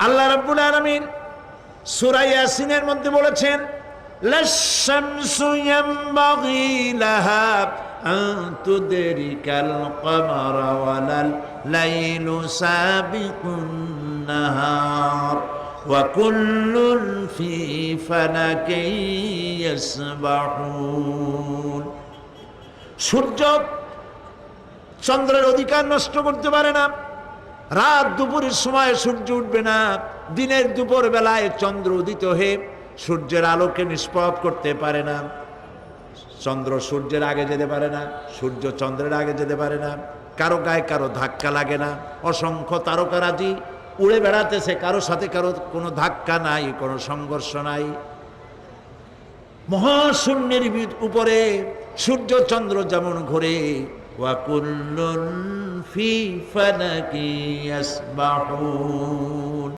আল্লাহ রাব্বুল আলামিন সূরা ইয়াসিনের মধ্যে বলেছেন, লাশ-শামসু ইয়ানবাগি লাহা আন তুদরিকাল কমারা ওয়ালাল লাইলু সাবিকুন নাহার ওয়া কুল্লুন ফি ফালাকিন ইয়াসবাহুন। সূর্য চন্দ্রের অধিকার নষ্ট করতে পারে না। রাত দুপুরের সময় সূর্য উঠবে না, দিনের দুপুর বেলায় চন্দ্র উদিত হয়ে সূর্যের আলোকে নিষ্প্রভ করতে পারে না। চন্দ্র সূর্যের আগে যেতে পারে না, সূর্য চন্দ্রের আগে যেতে পারে না। কারো গায়ে কারো ধাক্কা লাগে না। অসংখ্য তারকারাজি উড়ে বেড়াতেছে, কারো সাথে কারো কোনো ধাক্কা নাই, কোনো সংঘর্ষ নাই। মহাশূন্যের উপরে সূর্য চন্দ্র যেমন ঘোরে, ওয়া কুল্লুন ফি ফালাকি ইয়াসবাহুন।